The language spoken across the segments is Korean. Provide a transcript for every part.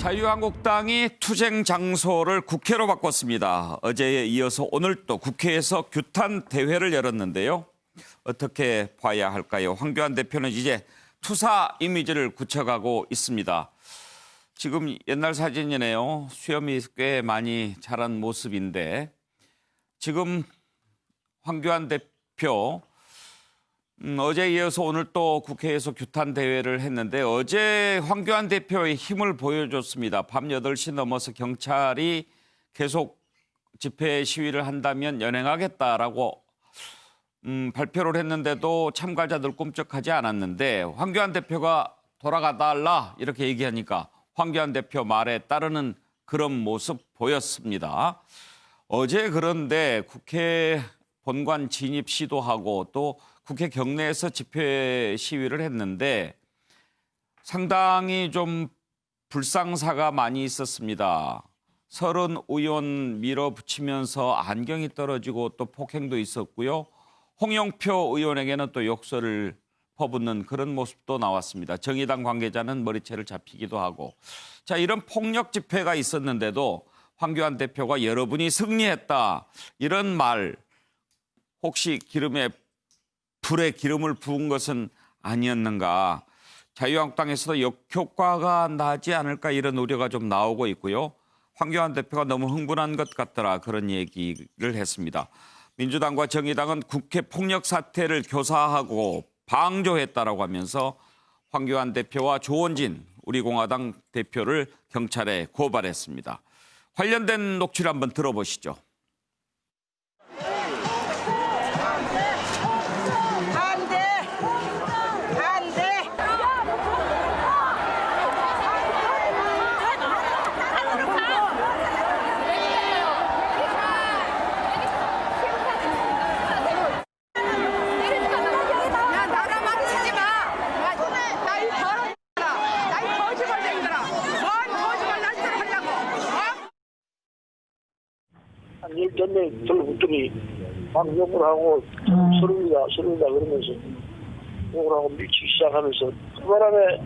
자유한국당이 투쟁 장소를 국회로 바꿨습니다. 어제에 이어서 오늘 또 국회에서 규탄 대회를 열었는데요. 어떻게 봐야 할까요? 황교안 대표는 이제 투사 이미지를 굳혀가고 있습니다. 지금 옛날 사진이네요. 수염이 꽤 많이 자란 모습인데 지금 황교안 대표 어제에 이어서 오늘 또 국회에서 규탄 대회를 했는데 어제 황교안 대표의 힘을 보여줬습니다. 밤 8시 넘어서 경찰이 계속 집회 시위를 한다면 연행하겠다라고 발표를 했는데도 참가자들 꿈쩍하지 않았는데 황교안 대표가 돌아가달라 이렇게 얘기하니까 황교안 대표 말에 따르는 그런 모습 보였습니다. 어제 그런데 국회 본관 진입 시도하고 또 국회 경내에서 집회 시위를 했는데 상당히 좀 불상사가 많이 있었습니다. 30 의원 밀어붙이면서 안경이 떨어지고 또 폭행도 있었고요. 홍영표 의원에게는 또 욕설을 퍼붓는 그런 모습도 나왔습니다. 정의당 관계자는 머리채를 잡히기도 하고. 자, 이런 폭력 집회가 있었는데도 황교안 대표가 여러분이 승리했다. 이런 말 혹시 불에 기름을 부은 것은 아니었는가. 자유한국당에서도 역효과가 나지 않을까 이런 우려가 좀 나오고 있고요. 황교안 대표가 너무 흥분한 것 같더라 그런 얘기를 했습니다. 민주당과 정의당은 국회 폭력 사태를 교사하고 방조했다라고 하면서 황교안 대표와 조원진 우리공화당 대표를 경찰에 고발했습니다. 관련된 녹취를 한번 들어보시죠. 전에 들어붙더니 막 욕을 하고 서른이다 그러면서 욕을 하고 밀치기 시작하면서 그 바람에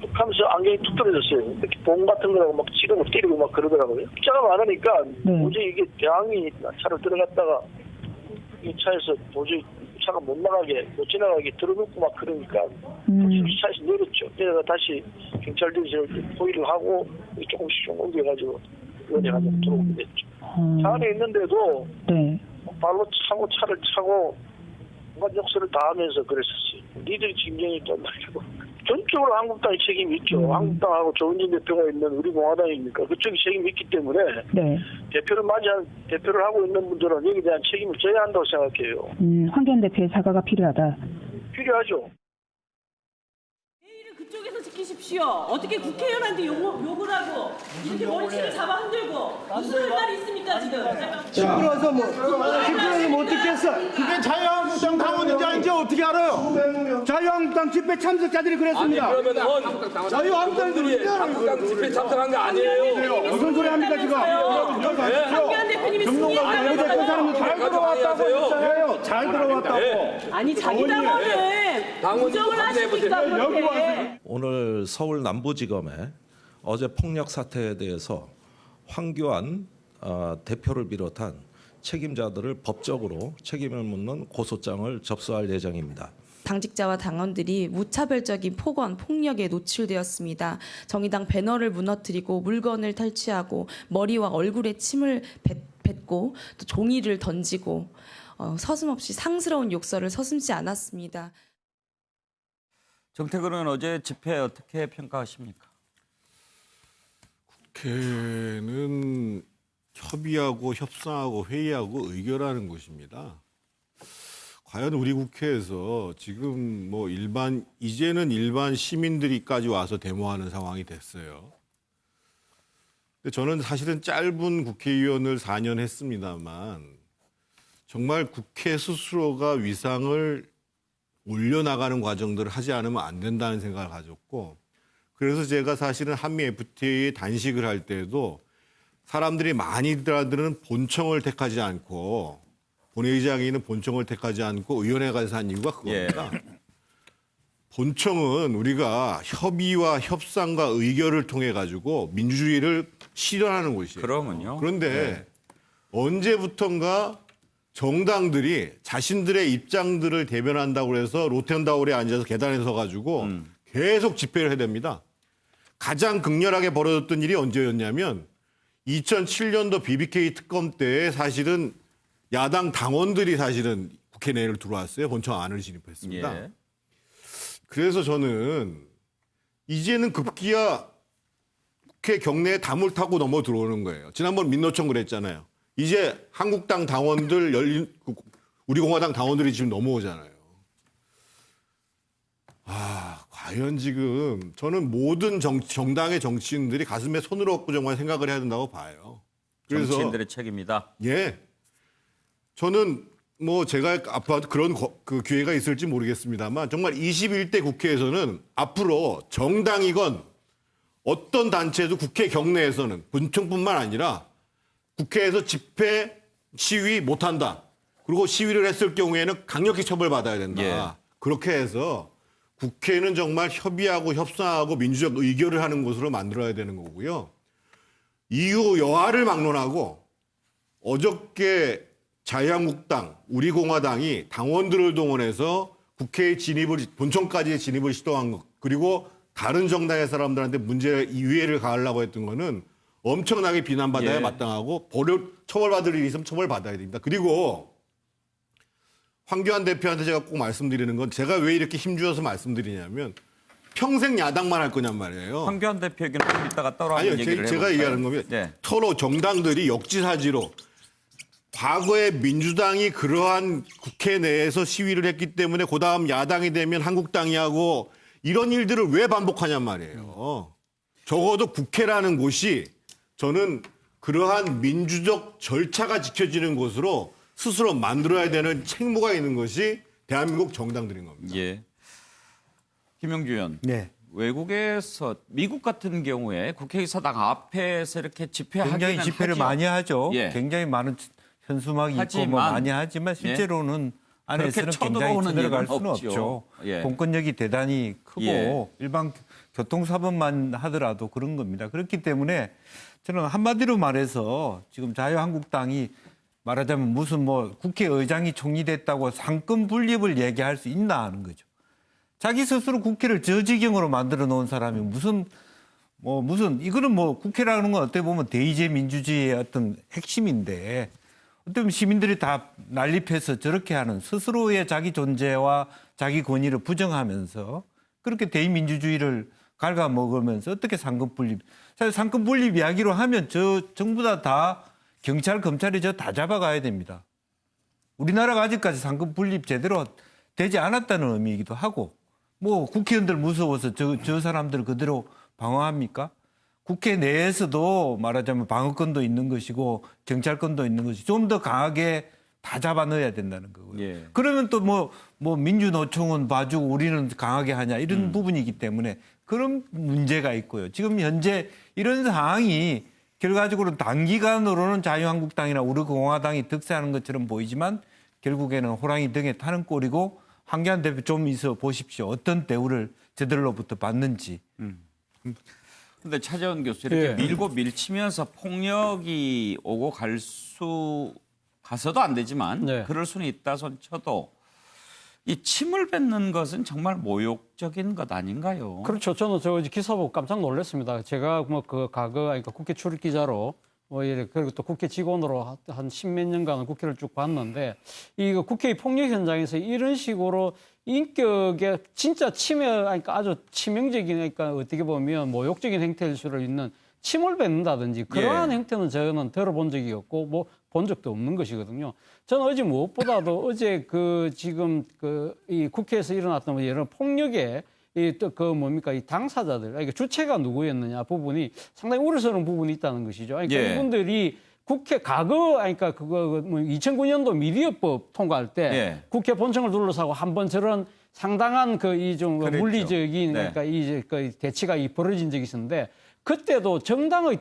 툭 하면서 안경이 툭 떨어졌어요. 이렇게 봉 같은 거라고 막 치르고 때리고 막 그러더라고요. 숫자가 많으니까 도저히 이게 대항이 차로 들어갔다가 이 차에서 도저히 차가 못 지나가게 들어놓고 막 그러니까 차에서 내렸죠. 내려가 다시 경찰들이 포위를 하고 조금씩 옮겨가지고 연행하고 들어오게 됐죠. 차 안에 있는데도 발로 차고 차를 차고 뭔가 욕설을 다 하면서 그랬었어요. 니들이 진정이 또 말고 전적으로 한국당이 책임이 있죠. 한국당하고 조원진 대표가 있는 우리공화당이니까 그쪽이 책임이 있기 때문에 대표를 하고 있는 분들은 여기에 대한 책임을 져야 한다고 생각해요. 황교안 대표의 사과가 필요하다. 필요하죠. 그쪽에서 지키십시오. 어떻게 국회의원한테 욕을 하고 이렇게 머리채를 잡아 흔들고 무슨 할 말이 있습니까 지금? 시끄러워서 시끄러워서 못 듣겠어. 그게 자유한국당 당원인지 아닌지 어떻게 알아요? 자유한국당 집회 참석자들이 그랬습니다. 아니 그러면 자유한국당들이 한국당 집회 참석한 거 아니에요? 무슨 소리 합니까 지금? 황교안 대표님이 승리했다고 그 사람이 잘 들어왔다고 했잖아요. 잘 들어왔다고. 아니 자기 당원은 부정을 하시니까 그렇게. 오늘 서울 남부지검에 어제 폭력 사태에 대해서 황교안 대표를 비롯한 책임자들을 법적으로 책임을 묻는 고소장을 접수할 예정입니다. 당직자와 당원들이 무차별적인 폭언, 폭력에 노출되었습니다. 정의당 배너를 무너뜨리고 물건을 탈취하고 머리와 얼굴에 침을 뱉고 또 종이를 던지고 서슴없이 상스러운 욕설을 서슴지 않았습니다. 정태근 의원 어제 집회 어떻게 평가하십니까? 국회는 협의하고 협상하고 회의하고 의결하는 곳입니다. 과연 우리 국회에서 지금 이제는 일반 시민들이까지 와서 데모하는 상황이 됐어요. 근데 저는 사실은 짧은 국회의원을 4년 했습니다만 정말 국회 스스로가 위상을 올려나가는 과정들을 하지 않으면 안 된다는 생각을 가졌고 그래서 제가 사실은 한미 FTA에 단식을 할 때도 사람들이 많이 들어들은 본청을 택하지 않고 본회의장에 있는 본청을 택하지 않고 의원회 가서 한 이유가 그겁니다. 본청은 우리가 협의와 협상과 의결을 통해 가지고 민주주의를 실현하는 곳이에요. 그러면요. 그런데 언제부턴가 정당들이 자신들의 입장들을 대변한다고 해서 로텐다운에 앉아서 계단에 서가지고 계속 집회를 해야 됩니다. 가장 극렬하게 벌어졌던 일이 언제였냐면 2007년도 BBK 특검 때 사실은 야당 당원들이 사실은 국회 내를 들어왔어요. 본청 안을 진입했습니다. 예. 그래서 저는 이제는 급기야 국회 경내에 담을 타고 넘어 들어오는 거예요. 지난번 민노총 그랬잖아요. 이제 한국당 당원들 우리 공화당 당원들이 지금 넘어오잖아요. 과연 지금 저는 모든 정당의 정치인들이 가슴에 손을 얹고 정말 생각을 해야 된다고 봐요. 그래서 정치인들의 책임이다. 예, 저는 뭐 제가 앞으로 그런 그 기회가 있을지 모르겠습니다만 정말 21대 국회에서는 앞으로 정당이건 어떤 단체도 국회 경내에서는 본청뿐만 아니라 국회에서 집회, 시위 못한다. 그리고 시위를 했을 경우에는 강력히 처벌받아야 된다. 예. 그렇게 해서 국회는 정말 협의하고 협상하고 민주적 의결을 하는 곳으로 만들어야 되는 거고요. 이후 여하를 막론하고 어저께 자유한국당, 우리공화당이 당원들을 동원해서 국회에 본청까지 진입을 시도한 것, 그리고 다른 정당의 사람들한테 이해를 가하려고 했던 거는 엄청나게 비난받아야 예. 마땅하고 처벌받을 일이 있으면 처벌받아야 됩니다. 그리고 황교안 대표한테 제가 꼭 말씀드리는 건 제가 왜 이렇게 힘주어서 말씀드리냐면 평생 야당만 할 거냔 말이에요. 황교안 대표 얘기는 좀 이따가 따로 한번 아니요, 얘기를 제가 해볼까요? 얘기하는 거면 네. 서로 정당들이 역지사지로 과거에 민주당이 그러한 국회 내에서 시위를 했기 때문에 그다음 야당이 되면 한국당이 하고 이런 일들을 왜 반복하냔 말이에요. 적어도 국회라는 곳이 저는 그러한 민주적 절차가 지켜지는 곳으로 스스로 만들어야 되는 책무가 있는 것이 대한민국 정당들인 겁니다. 예. 김영주 의원. 네. 외국에서 미국 같은 경우에 국회의사당 앞에서 이렇게 집회하기는 굉장히 집회를 하죠. 많이 하죠. 예. 굉장히 많은 현수막이 있고 하지만, 뭐 많이 하지만 실제로는 안에서는 그렇게 굉장히 쳐들어오는 들어갈 일은 수는 없죠. 없죠. 예. 공권력이 대단히 크고 예. 일반 교통사범만 하더라도 그런 겁니다. 그렇기 때문에 저는 한마디로 말해서 지금 자유한국당이 말하자면 무슨 뭐 국회의장이 총리됐다고 상권 분립을 얘기할 수 있나 하는 거죠. 자기 스스로 국회를 저 지경으로 만들어 놓은 사람이 무슨 이거는 뭐 국회라는 건 어떻게 보면 대의제 민주주의의 어떤 핵심인데 어떻게 보면 시민들이 다 난립해서 저렇게 하는 스스로의 자기 존재와 자기 권위를 부정하면서 그렇게 대의민주주의를 갉아먹으면서 어떻게 상권 분립, 사실 상권 분립 이야기로 하면 저 전부 다 경찰, 검찰이 저 다 잡아가야 됩니다. 우리나라가 아직까지 상권 분립 제대로 되지 않았다는 의미이기도 하고 뭐 국회의원들 무서워서 저 사람들 그대로 방어합니까? 국회 내에서도 말하자면 방어권도 있는 것이고 경찰권도 있는 것이 좀 더 강하게 다 잡아 넣어야 된다는 거고요. 예. 그러면 또 뭐 민주노총은 봐주고 우리는 강하게 하냐 이런 부분이기 때문에 그런 문제가 있고요. 지금 현재 이런 상황이 결과적으로 단기간으로는 자유한국당이나 우리공화당이 득세하는 것처럼 보이지만 결국에는 호랑이 등에 타는 꼴이고 황교안 대표 좀 있어 보십시오. 어떤 대우를 저들로부터 받는지. 근데 차재원 교수 이렇게 예. 밀고 밀치면서 폭력이 오고 가서도 안 되지만 네. 그럴 수는 있다 손 쳐도 이 침을 뱉는 것은 정말 모욕적인 것 아닌가요? 그렇죠. 저는 저 기사 보고 깜짝 놀랐습니다. 제가 뭐 그 과거 그러니까 국회 출입 기자로 그리고 또 국회 직원으로 한 십몇 년간 국회를 쭉 봤는데 이 국회 폭력 현장에서 이런 식으로 인격에 진짜 그러니까 아주 치명적인 그러니까 어떻게 보면 모욕적인 행태일 수도 있는 침을 뱉는다든지 그러한 행태는 저는 들어본 적이 없고 뭐 본 적도 없는 것이거든요. 저는 어제 무엇보다도 어제 지금 이 국회에서 일어났던 이런 폭력의 이 당사자들, 그러니까 주체가 누구였느냐 부분이 상당히 우려스러운 부분이 있다는 것이죠. 그러니까 예. 이분들이 국회 그러니까 2009년도 미디어법 통과할 때 예. 국회 본청을 둘러싸고 한번 저런 상당한 좀 그랬죠. 물리적인 네. 그러니까 대치가 벌어진 적이 있었는데 그때도 정당의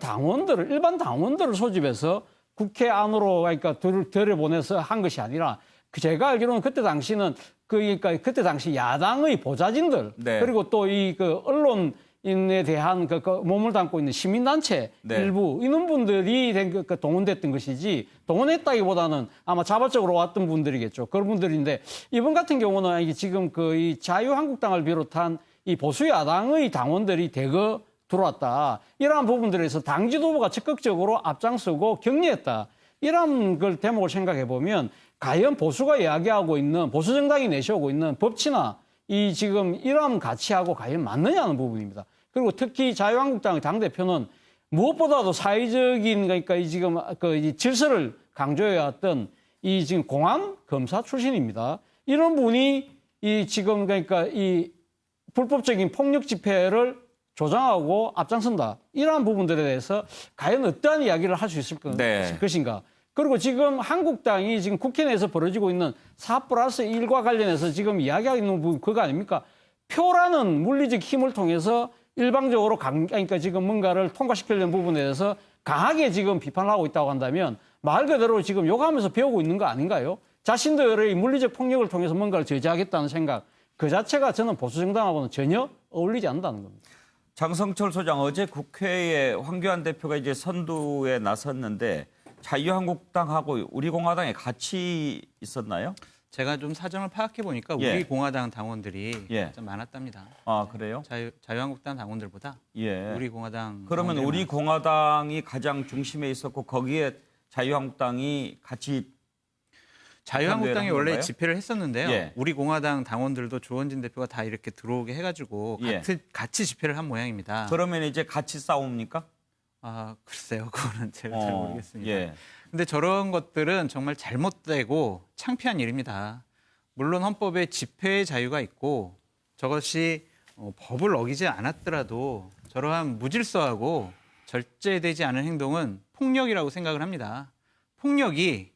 일반 당원들을 소집해서 국회 안으로 그러니까 들여보내서 한 것이 아니라 제가 알기로는 그때 당시는 그러니까 그때 당시 야당의 보좌진들 네. 그리고 또 이 그 언론인에 대한 그 몸을 담고 있는 시민단체 네. 일부 이런 분들이 동원됐던 것이지 동원했다기보다는 아마 자발적으로 왔던 분들이겠죠. 그런 분들인데 이번 같은 경우는 이게 지금 그 이 자유한국당을 비롯한 이 보수 야당의 당원들이 대거 들어왔다. 이러한 부분들에서 당 지도부가 적극적으로 앞장서고 격려했다. 이런 걸 대목을 생각해 보면 과연 보수가 이야기하고 있는 보수 정당이 내세우고 있는 법치나 이 지금 이러한 가치하고 과연 맞느냐는 부분입니다. 그리고 특히 자유한국당의 당 대표는 무엇보다도 사회적인 그러니까 이 지금 이 질서를 강조해왔던 이 지금 공안 검사 출신입니다. 이런 분이 이 지금 그러니까 이 불법적인 폭력 집회를 조장하고 앞장선다. 이러한 부분들에 대해서 과연 어떠한 이야기를 할 수 있을 네. 것인가. 그리고 지금 한국당이 지금 국회 내에서 벌어지고 있는 4+1과 관련해서 지금 이야기하고 있는 부분 그거 아닙니까? 표라는 물리적 힘을 통해서 일방적으로 그러니까 지금 뭔가를 통과시키려는 부분에 대해서 강하게 지금 비판을 하고 있다고 한다면 말 그대로 지금 욕하면서 배우고 있는 거 아닌가요? 자신들의 물리적 폭력을 통해서 뭔가를 저지하겠다는 생각 그 자체가 저는 보수 정당하고는 전혀 어울리지 않는다는 겁니다. 장성철 소장, 어제 국회에 황교안 대표가 이제 선두에 나섰는데 자유한국당하고 우리공화당에 같이 있었나요? 제가 좀 사정을 파악해 보니까 예. 우리공화당 당원들이 예. 좀 많았답니다. 아, 그래요? 자유한국당 당원들보다 예. 우리공화당. 그러면 당원들이 우리공화당이 가장 중심에 있었고 거기에 자유한국당이 같이 자유한국당이 한 원래 건가요? 집회를 했었는데요. 예. 우리공화당 당원들도 조원진 대표가 다 이렇게 들어오게 해가지고 예. 같이 집회를 한 모양입니다. 그러면 이제 같이 싸웁니까? 아 글쎄요, 그거는 제가 잘 모르겠습니다. 예. 근데 저런 것들은 정말 잘못되고 창피한 일입니다. 물론 헌법에 집회의 자유가 있고 저것이 법을 어기지 않았더라도 저러한 무질서하고 절제되지 않은 행동은 폭력이라고 생각을 합니다. 폭력이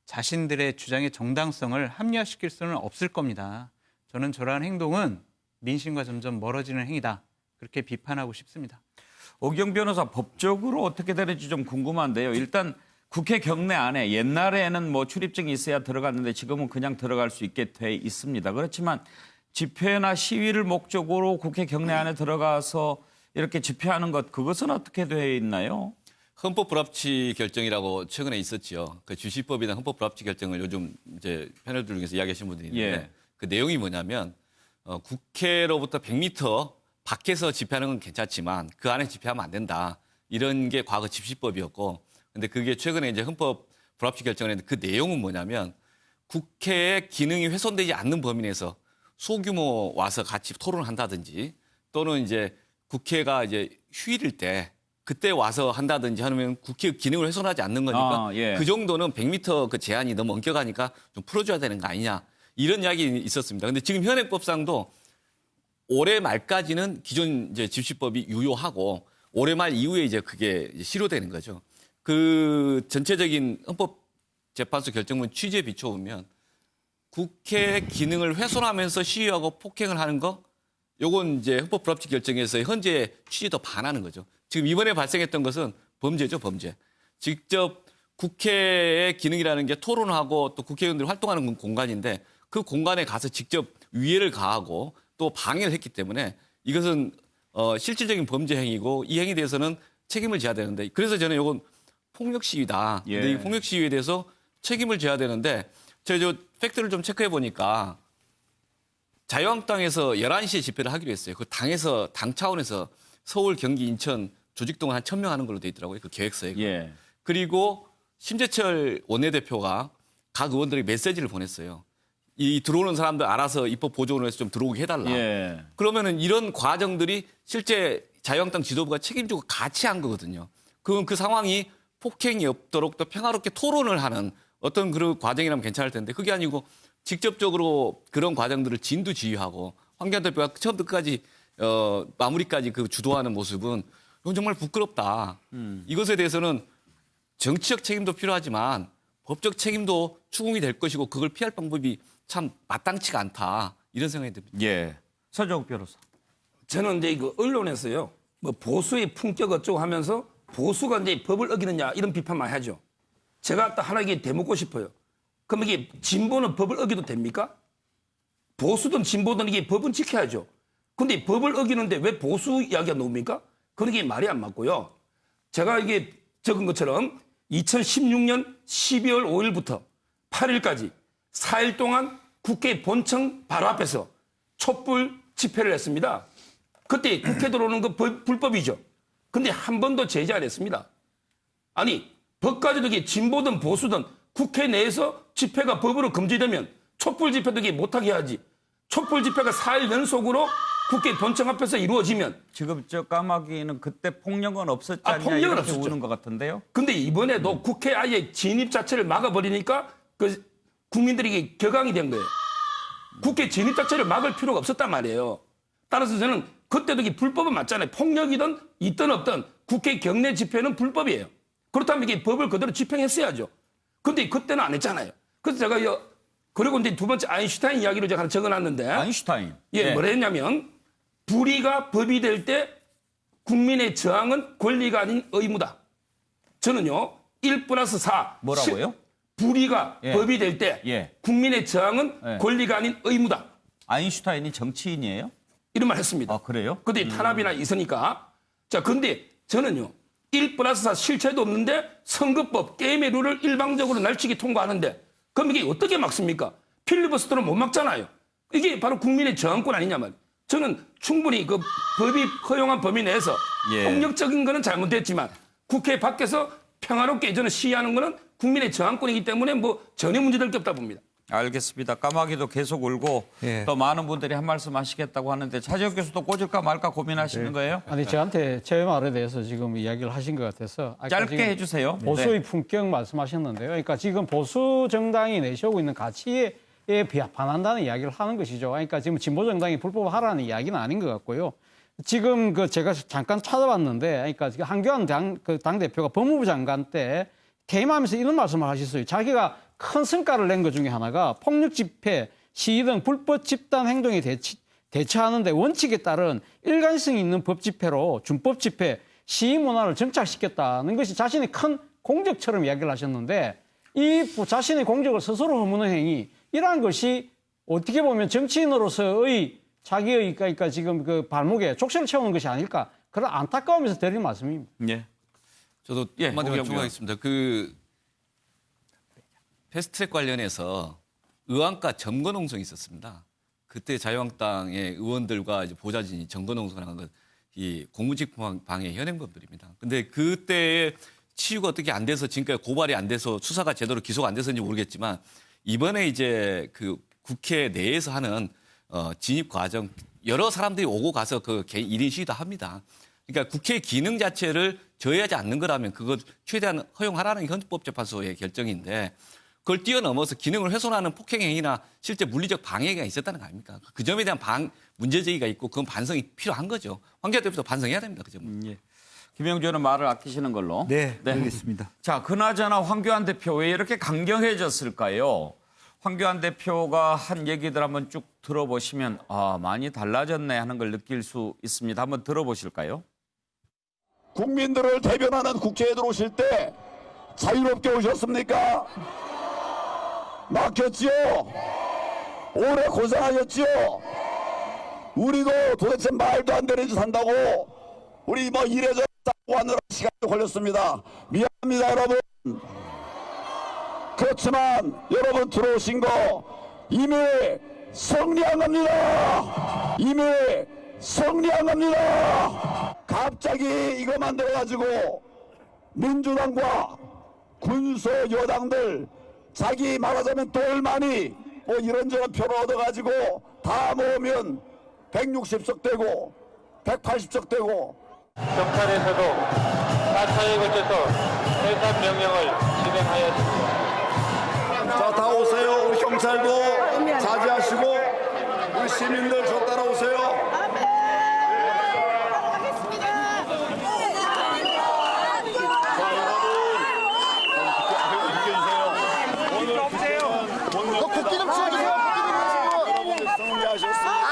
자신들의 주장의 정당성을 합리화시킬 수는 없을 겁니다. 저는 저러한 행동은 민심과 점점 멀어지는 행위다. 그렇게 비판하고 싶습니다. 오경 변호사, 법적으로 어떻게 되는지 좀 궁금한데요. 일단 국회 경내 안에 옛날에는 뭐 출입증이 있어야 들어갔는데 지금은 그냥 들어갈 수 있게 돼 있습니다. 그렇지만 집회나 시위를 목적으로 국회 경내 안에 들어가서 이렇게 집회하는 것, 그것은 어떻게 돼 있나요? 헌법 불합치 결정이라고 최근에 있었죠. 그 주시법이나 헌법 불합치 결정을 요즘 이제 패널들 중에서 이야기하시는 분들이 있는데 예. 그 내용이 뭐냐면 국회로부터 100m 밖에서 집회하는 건 괜찮지만 그 안에 집회하면 안 된다. 이런 게 과거 집시법이었고, 근데 그게 최근에 이제 헌법 불합치 결정을 했는데 그 내용은 뭐냐면 국회의 기능이 훼손되지 않는 범위 내에서 소규모 와서 같이 토론을 한다든지 또는 이제 국회가 이제 휴일일 때 그때 와서 한다든지 하면 국회 기능을 훼손하지 않는 거니까 예. 그 정도는 100m 그 제한이 너무 엄격하니까 좀 풀어줘야 되는 거 아니냐 이런 이야기 있었습니다. 근데 지금 현행법상도 올해 말까지는 기존 이제 집시법이 유효하고 올해 말 이후에 이제 그게 이제 실효되는 거죠. 그 전체적인 헌법재판소 결정문 취지에 비춰보면 국회 기능을 훼손하면서 시위하고 폭행을 하는 거 요건 이제 헌법 불합치 결정에서의 현재 취지도 반하는 거죠. 지금 이번에 발생했던 것은 범죄죠, 범죄. 직접 국회의 기능이라는 게 토론하고 또 국회의원들이 활동하는 공간인데 그 공간에 가서 직접 위해를 가하고 또 방해를 했기 때문에 이것은 실질적인 범죄 행위고 이 행위에 대해서는 책임을 져야 되는데 그래서 저는 이건 폭력 시위다. 예. 근데 이 폭력 시위에 대해서 책임을 져야 되는데 제가 저 팩트를 좀 체크해 보니까 자유한국당에서 11시에 집회를 하기로 했어요. 그 당에서 당 차원에서 서울, 경기, 인천 조직동을 한 1,000명 하는 걸로 돼 있더라고요. 그 계획서에. 예. 그리고 심재철 원내대표가 각 의원들에게 메시지를 보냈어요. 이 들어오는 사람들 알아서 입법 보조원을 해서 좀 들어오게 해달라. 예. 그러면은 이런 과정들이 실제 자유한국당 지도부가 책임지고 같이 한 거거든요. 그건 그 상황이 폭행이 없도록 또 평화롭게 토론을 하는 어떤 그런 과정이라면 괜찮을 텐데 그게 아니고 직접적으로 그런 과정들을 진두지휘하고 황교안 대표가 처음부터 끝까지 마무리까지 그 주도하는 모습은 이건 정말 부끄럽다. 이것에 대해서는 정치적 책임도 필요하지만 법적 책임도 추궁이 될 것이고 그걸 피할 방법이 참 마땅치가 않다. 이런 생각이 듭니다. 예. 서정욱 변호사. 저는 이제 그 언론에서요, 뭐 보수의 품격 어쩌고 하면서 보수가 이제 법을 어기느냐 이런 비판 많이 하죠. 제가 또 하나 이게 대묻고 싶어요. 그럼 이게 진보는 법을 어겨도 됩니까? 보수든 진보든 이게 법은 지켜야죠. 근데 법을 어기는데 왜 보수 이야기가 나옵니까? 그런 게 말이 안 맞고요. 제가 이게 적은 것처럼 2016년 12월 5일부터 8일까지 4일 동안 국회 본청 바로 앞에서 촛불 집회를 했습니다. 그때 국회 들어오는 거 불법이죠. 근데 한 번도 제재 안 했습니다. 아니, 법까지도 이게 진보든 보수든 국회 내에서 집회가 법으로 금지되면 촛불 집회도 이게 못하게 해야지. 촛불 집회가 4일 연속으로 국회 본청 앞에서 이루어지면 지금 저 까마귀는 그때 폭력은 없었지 않냐 폭력은 이렇게 없었죠. 우는 것 같은데요. 근데 이번에도 국회 아예 진입 자체를 막아버리니까 그 국민들이 격앙이 된 거예요. 국회 진입 자체를 막을 필요가 없었단 말이에요. 따라서 저는 그때도 이게 불법은 맞잖아요. 폭력이든 있든 없든 국회 경내 집회는 불법이에요. 그렇다면 이게 법을 그대로 집행했어야죠. 근데 그때는 안 했잖아요. 그래서 제가 그리고 이제 두 번째 아인슈타인 이야기를 제가 하나 적어놨는데 아인슈타인. 예, 뭐라 했냐면 불의가 법이 될 때 국민의 저항은 권리가 아닌 의무다. 저는요 1+4 뭐라고요? 불의가 예. 법이 될 때 예. 국민의 저항은 예. 권리가 아닌 의무다. 아인슈타인이 정치인이에요? 이런 말 했습니다. 아, 그래요? 근데 탄압이나 있으니까. 자, 근데 저는요 1+4 실체도 없는데 선거법 게임의 룰을 일방적으로 날치기 통과하는데 그럼 이게 어떻게 막습니까? 필리버스터는 못 막잖아요. 이게 바로 국민의 저항권 아니냐 말이에요. 저는 충분히 그 법이 허용한 범위 내에서 예. 폭력적인 거는 잘못됐지만 국회 밖에서 평화롭게 저는 시위하는 거는 국민의 저항권이기 때문에 뭐 전혀 문제될 게 없다 봅니다. 알겠습니다. 까마귀도 계속 울고 예. 또 많은 분들이 한 말씀 하시겠다고 하는데 차지혁 교수도 꽂을까 말까 고민하시는 거예요? 아니 저한테 제 말에 대해서 지금 이야기를 하신 것 같아서 아까 짧게 지금 해주세요. 보수의 네. 품격 말씀하셨는데요. 그러니까 지금 보수 정당이 내세우고 있는 가치에 반한다는 이야기를 하는 것이죠. 그러니까 지금 진보 정당이 불법하라는 이야기는 아닌 것 같고요. 지금 그 제가 잠깐 찾아봤는데, 그러니까 지금 한교안 당 대표가 법무부 장관 때 퇴임하면서 이런 말씀을 하셨어요. 자기가 큰 성과를 낸 것 중에 하나가 폭력 집회, 시위 등 불법 집단 행동에 대처하는데 원칙에 따른 일관성 있는 법 집회로 준법 집회, 시위 문화를 정착시켰다는 것이 자신의 큰 공적처럼 이야기를 하셨는데 이 자신의 공적을 스스로 허무는 행위, 이러한 것이 어떻게 보면 정치인으로서의 자기의 그러니까 지금 그 발목에 족쇄를 채우는 것이 아닐까 그런 안타까움에서 드리는 말씀입니다. 예. 저도 예, 한마디만 오경규. 추가하겠습니다. 그 패스트트랙 관련해서 의안가 점거농성이 있었습니다. 그때 자유한국당의 의원들과 이제 보좌진이 점거농성을 한 건 이 공무집행방해 현행범들입니다. 근데 그때 치유가 어떻게 안 돼서 지금까지 고발이 안 돼서 수사가 제대로 기소가 안 돼서인지 모르겠지만 이번에 이제 그 국회 내에서 하는 진입 과정 여러 사람들이 오고 가서 그 1인 시위도 합니다. 그러니까 국회 기능 자체를 저해하지 않는 거라면 그것 최대한 허용하라는 게 헌법재판소의 결정인데 그걸 뛰어넘어서 기능을 훼손하는 폭행행위나 실제 물리적 방해가 있었다는 거 아닙니까? 그 점에 대한 문제제기가 있고 그건 반성이 필요한 거죠. 황교안 대표도 반성해야 됩니다. 그 점은. 예. 김영주 의원은 말을 아끼시는 걸로. 네, 알겠습니다. 자, 그나저나 황교안 대표 왜 이렇게 강경해졌을까요? 황교안 대표가 한 얘기들 한번 쭉 들어보시면 많이 달라졌네 하는 걸 느낄 수 있습니다. 한번 들어보실까요? 국민들을 대변하는 국회에 들어오실 때 자유롭게 오셨습니까? 막혔지요? 오래 고생하셨지요? 우리도 도대체 말도 안 되는 짓 한다고 우리 뭐 이래저래 싸고 하느라 시간이 걸렸습니다. 미안합니다 여러분. 그렇지만 여러분 들어오신 거 이미 승리한 겁니다. 이미 승리한 겁니다. 갑자기 이거 만들어가지고 민주당과 군소 여당들 자기 말하자면 똘마니 뭐 이런저런 표를 얻어가지고 다 모으면 160석 되고 180석 되고 경찰에서도 4차에 걸쳐서 해산 명령을 진행하였습니다. 자, 다 오세요. 우리 경찰도 자제하시고 우리 시민들 저 따라오세요. 국기 좀 치워주세요. 여러분들 승리하셨습니다.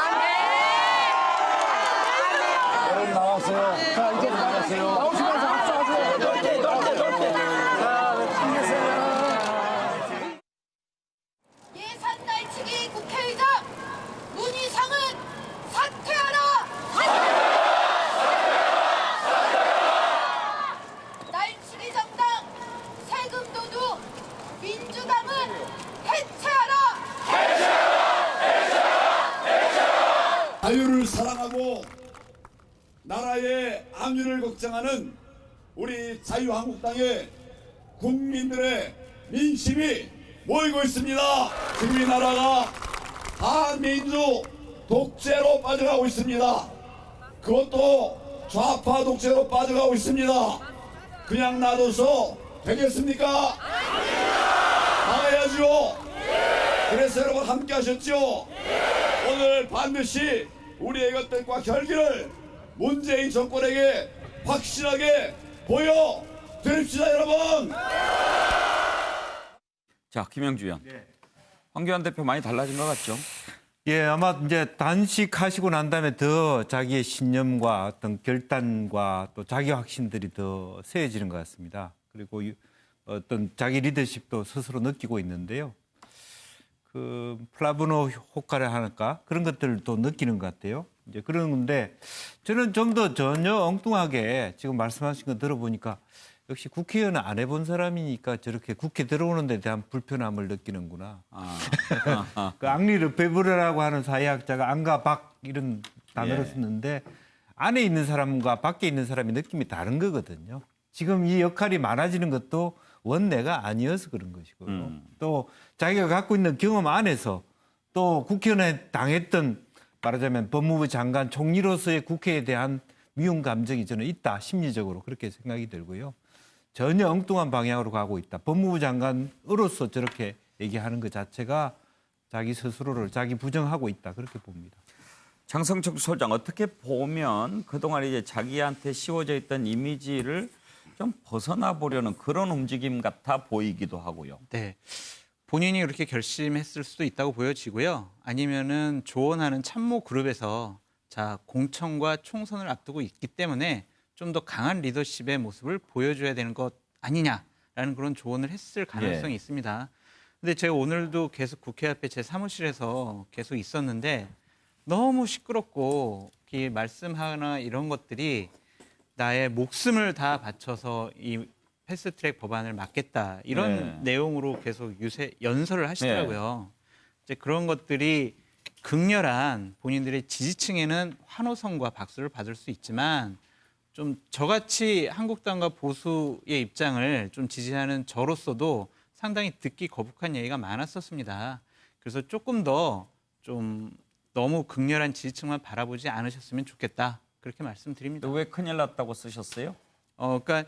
여러분 나왔어요. 자, 이제 나왔어요. 나오시면서 합수하세요. 넓게. 나라의 안위를 걱정하는 우리 자유한국당의 국민들의 민심이 모이고 있습니다. 지금 이 나라가 반민주 독재로 빠져가고 있습니다. 그것도 좌파 독재로 빠져가고 있습니다. 그냥 놔둬서 되겠습니까? 나가야죠. 그래서 여러분 함께 하셨죠? 오늘 반드시 우리의 것들과 결기를 문재인 정권에게 확실하게 보여드립시다, 여러분. 자, 김영주 의원. 황교안 대표 많이 달라진 것 같죠? 예, 아마 이제 단식하시고 난 다음에 더 자기의 신념과 어떤 결단과 또 자기 확신들이 더 세워지는 것 같습니다. 그리고 어떤 자기 리더십도 스스로 느끼고 있는데요. 그 플라브노 효과를 하니까 그런 것들도 느끼는 것 같아요. 이제 그런 건데 저는 좀 더 전혀 엉뚱하게 지금 말씀하신 거 들어보니까 역시 국회의원은 안 해본 사람이니까 저렇게 국회 들어오는 데 대한 불편함을 느끼는구나. 그 앙리 르페브르라고 하는 사회학자가 안과 박 이런 단어를 썼는데 안에 있는 사람과 밖에 있는 사람이 느낌이 다른 거거든요. 지금 이 역할이 많아지는 것도 원내가 아니어서 그런 것이고요. 또 자기가 갖고 있는 경험 안에서 또 국회의원에 당했던 말하자면 법무부 장관 총리로서의 국회에 대한 미움 감정이 저는 있다. 심리적으로 그렇게 생각이 들고요. 전혀 엉뚱한 방향으로 가고 있다. 법무부 장관으로서 저렇게 얘기하는 것 자체가 자기 스스로를 자기 부정하고 있다. 그렇게 봅니다. 장성철 소장 어떻게 보면 그동안 이제 자기한테 씌워져 있던 이미지를 좀 벗어나 보려는 그런 움직임 같아 보이기도 하고요. 네. 본인이 그렇게 결심했을 수도 있다고 보여지고요. 아니면은 조언하는 참모 그룹에서 자, 공천과 총선을 앞두고 있기 때문에 좀 더 강한 리더십의 모습을 보여줘야 되는 것 아니냐라는 그런 조언을 했을 가능성이 있습니다. 근데 제가 오늘도 계속 국회 앞에 제 사무실에서 계속 있었는데 너무 시끄럽고 이 말씀하거나 이런 것들이 나의 목숨을 다 바쳐서 이 패스트트랙 법안을 막겠다 이런 내용으로 계속 연설을 하시더라고요. 이제 그런 것들이 극렬한 본인들의 지지층에는 환호성과 박수를 받을 수 있지만 좀 저같이 한국당과 보수의 입장을 좀 지지하는 저로서도 상당히 듣기 거북한 얘기가 많았었습니다. 그래서 조금 더 좀 너무 극렬한 지지층만 바라보지 않으셨으면 좋겠다. 그렇게 말씀드립니다. 왜 큰일 났다고 쓰셨어요? 그러니까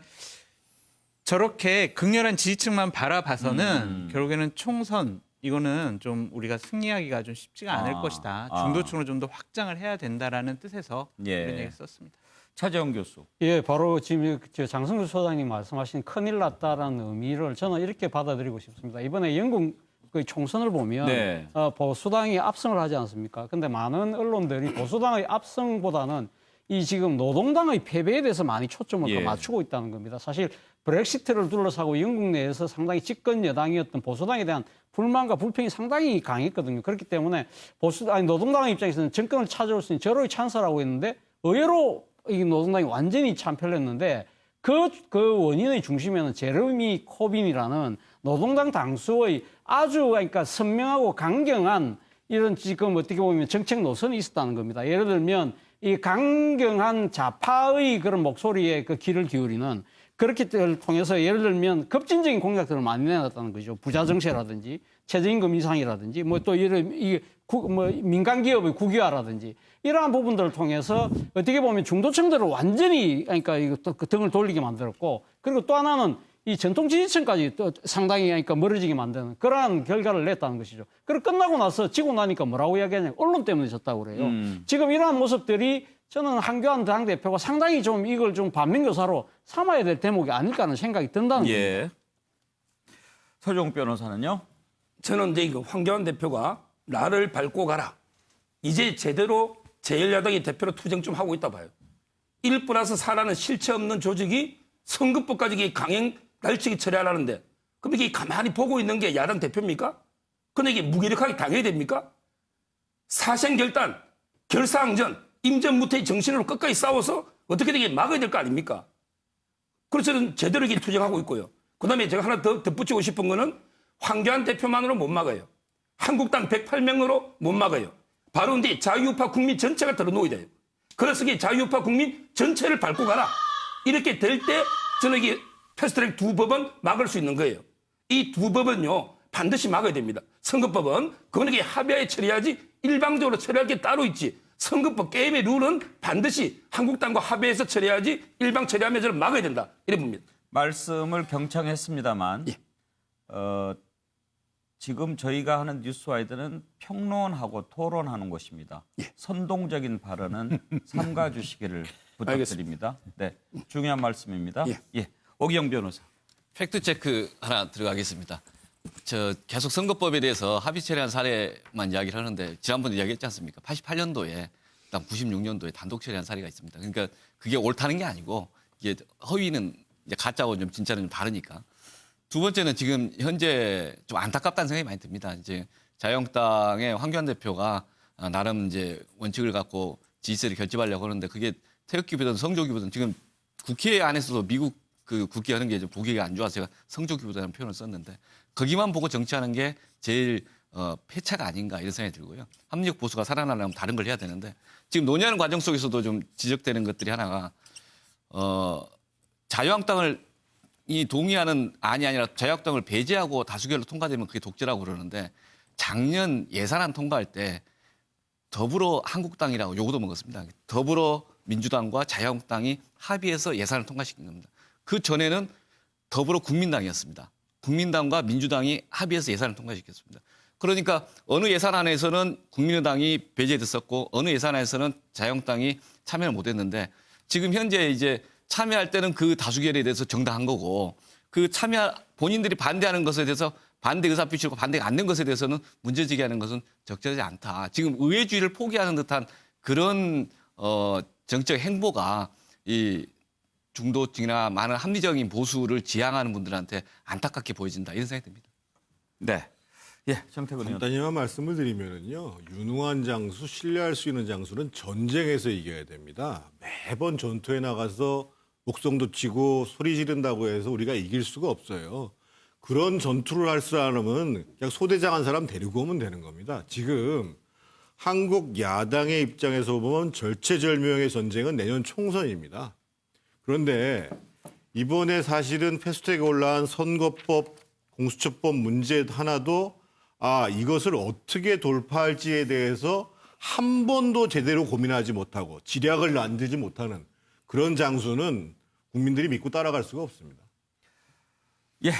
저렇게 극렬한 지지층만 바라봐서는 결국에는 총선 이거는 좀 우리가 승리하기가 좀 쉽지가 않을 것이다. 중도층으로 좀 더 확장을 해야 된다라는 뜻에서 이런 얘기 썼습니다. 차재원 교수. 예, 바로 지금 장성주 소장님 말씀하신 큰일 났다라는 의미를 저는 이렇게 받아들이고 싶습니다. 이번에 영국 그 총선을 보면 보수당이 압승을 하지 않습니까? 근데 많은 언론들이 보수당의 압승보다는 이 지금 노동당의 패배에 대해서 많이 초점을 더 맞추고 있다는 겁니다. 사실 브렉시트를 둘러싸고 영국 내에서 상당히 집권 여당이었던 보수당에 대한 불만과 불평이 상당히 강했거든요. 그렇기 때문에 노동당 입장에서는 정권을 찾아올 수 있는 절호의 찬스라고 했는데 의외로 이 노동당이 완전히 참패했는데 그 원인의 중심에는 제레미 코빈이라는 노동당 당수의 아주 그러니까 선명하고 강경한 이런 지금 어떻게 보면 정책 노선이 있었다는 겁니다. 예를 들면 이 강경한 좌파의 그런 목소리에 그 귀를 기울이는 그렇게 통해서 예를 들면 급진적인 공약들을 많이 내놨다는 거죠. 부자 정세라든지 최저임금 인상이라든지 뭐 또 이런 민간 기업의 국유화라든지 이러한 부분들을 통해서 어떻게 보면 중도층들을 완전히 그러니까 이거 또 그 등을 돌리게 만들었고 그리고 또 하나는 이 전통 지지층까지 또 상당히 그러니까 멀어지게 만드는 그러한 결과를 냈다는 것이죠. 그리고 끝나고 나서 지고 나니까 뭐라고 이야기하냐 언론 때문에 졌다고 그래요. 지금 이러한 모습들이 저는 한교안 당대표가 상당히 좀 이걸 좀 반면교사로 삼아야 될 대목이 아닐까 하는 생각이 든다는 거예요. 서종 변호사는요? 저는 이제 황교안 대표가 나를 밟고 가라. 이제 제대로 제1야당이 대표로 투쟁 좀 하고 있다 봐요. 1+4라는 실체 없는 조직이 선거법까지 강행 날치기 처리하라는데 그럼 이게 가만히 보고 있는 게 야당 대표입니까? 근데 이게 무기력하게 당해야 됩니까? 사생결단, 결사항전, 임전무태의 정신으로 끝까지 싸워서 어떻게든 이게 막아야 될 거 아닙니까? 그래서 저는 제대로 이게 투쟁하고 있고요. 그다음에 제가 하나 더 덧붙이고 싶은 거는 황교안 대표만으로 못 막아요. 한국당 108명으로 못 막아요. 바로 근데 자유우파 국민 전체가 들어놓아야 돼요. 그래서 이게 자유우파 국민 전체를 밟고 가라. 이렇게 될 때 저는 이게 패스트트랙 두 법은 막을 수 있는 거예요. 이 두 법은요 반드시 막아야 됩니다. 선거법은 그거는 이게 합의하에 처리하지 일방적으로 처리할 게 따로 있지. 선거법 게임의 룰은 반드시 한국당과 합의해서 처리하지 일방 처리하면 저는 막아야 된다. 이래 봅니다. 말씀을 경청했습니다만 예. 지금 저희가 하는 뉴스와이드는 평론하고 토론하는 곳입니다. 예. 선동적인 발언은 삼가 주시기를 부탁드립니다. 네, 중요한 말씀입니다. 예. 오기영 변호사. 팩트 체크 하나 들어가겠습니다. 저 계속 선거법에 대해서 합의 처리한 사례만 이야기를 하는데 지난번에 이야기했지 않습니까? 88년도에 그다음 96년도에 단독 처리한 사례가 있습니다. 그러니까 그게 옳다는 게 아니고 이게 허위는 이제 가짜고 좀 진짜는 좀 다르니까. 두 번째는 지금 현재 좀 안타깝다는 생각이 많이 듭니다. 이제 자유한국당의 황교안 대표가 나름 이제 원칙을 갖고 지지세를 결집하려고 하는데 그게 태극기보다는 성조기보다는 지금 국회 안에서도 미국 그 국회 하는 게 좀 보기가 안 좋아서 제가 성조기보다는 표현을 썼는데 거기만 보고 정치하는 게 제일 폐차가 아닌가 이런 생각이 들고요. 합리적 보수가 살아나려면 다른 걸 해야 되는데 지금 논의하는 과정 속에서도 좀 지적되는 것들이 하나가 자유한국당을 이 동의하는 안이 아니라 자유한국당을 배제하고 다수결로 통과되면 그게 독재라고 그러는데 작년 예산안 통과할 때 더불어 한국당이라고 요구도 먹었습니다. 더불어 민주당과 자유한국당이 합의해서 예산을 통과시킨 겁니다. 그 전에는 더불어 국민당이었습니다. 국민당과 민주당이 합의해서 예산을 통과시켰습니다. 그러니까 어느 예산안에서는 국민의당이 배제됐었고 어느 예산안에서는 자유한국당이 참여를 못했는데 지금 현재 이제 참여할 때는 그 다수결에 대해서 정당한 거고 그 본인들이 반대하는 것에 대해서 반대 의사 표시고 반대가 안 된 것에 대해서는 문제제기하는 것은 적절하지 않다. 지금 의회주의를 포기하는 듯한 그런 정책 행보가 이 중도층이나 많은 합리적인 보수를 지향하는 분들한테 안타깝게 보여진다. 이런 생각이 듭니다. 네. 예, 정태근 의원. 간단히만 말씀을 드리면은요. 유능한 장수, 신뢰할 수 있는 장수는 전쟁에서 이겨야 됩니다. 매번 전투에 나가서 목성도 치고 소리 지른다고 해서 우리가 이길 수가 없어요. 그런 전투를 할 사람은 그냥 소대장 한 사람 데리고 오면 되는 겁니다. 지금 한국 야당의 입장에서 보면 절체절명의 전쟁은 내년 총선입니다. 그런데 이번에 사실은 패스트트랙에 올라온 선거법, 공수처법 문제 하나도 이것을 어떻게 돌파할지에 대해서 한 번도 제대로 고민하지 못하고 지략을 만들지 못하는 그런 장수는 국민들이 믿고 따라갈 수가 없습니다. 예,